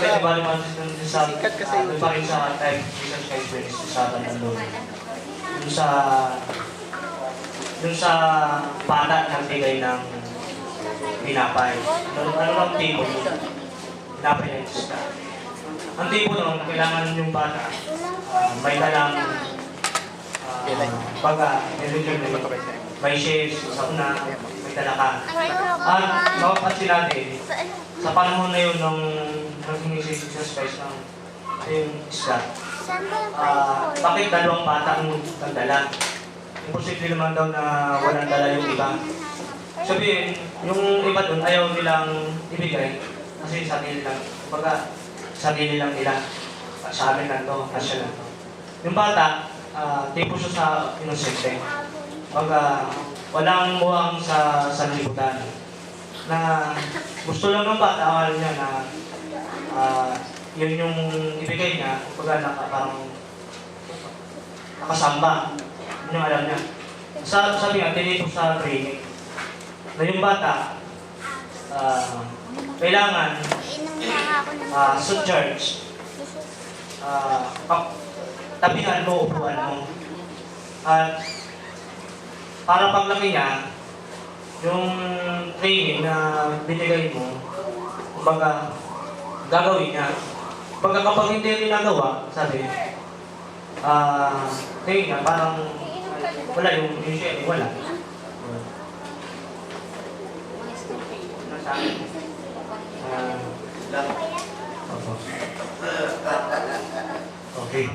kasi bali sa doon pa rin sa type Jesus Christ Prince sa Bandalong. Doon sa bata ng bigay ng pinapay. Ano ang tipo mo? Pinapay na isa. Ang tipo nun, kailangan yung bata may dalang may shares sa una, may dala ka. At mapapansin natin, sa panahon na yun nung naging si Jesus Christ ng yung isla, bakit dalawang bata ang nagdala? Imposible naman daw na walang dala yung iba. Sabihin, yung iba dun ayaw nilang ibigay kasi sarili lang. Kumbaga, sarili lang nila. Sa amin lang to, kasya lang to. Yung bata, tipo siya sa inosente. Kumbaga, walang muwang sa sanlibutan. Na gusto lang ng bata, akala niya na yun yung ibigay niya, kumbaga parang nakasamba. Yun yung alam niya. Sabi nga, tinito sa training. Na yung bata, kailangan sa church, tabihan mo, upuan mo. At para paglaki niya, yung training na binigay mo, kumbaga, gagawin niya. Kumbaga kapag hindi rin nagawa, sabi, tingin niya, parang wala yung siya, wala. Okay.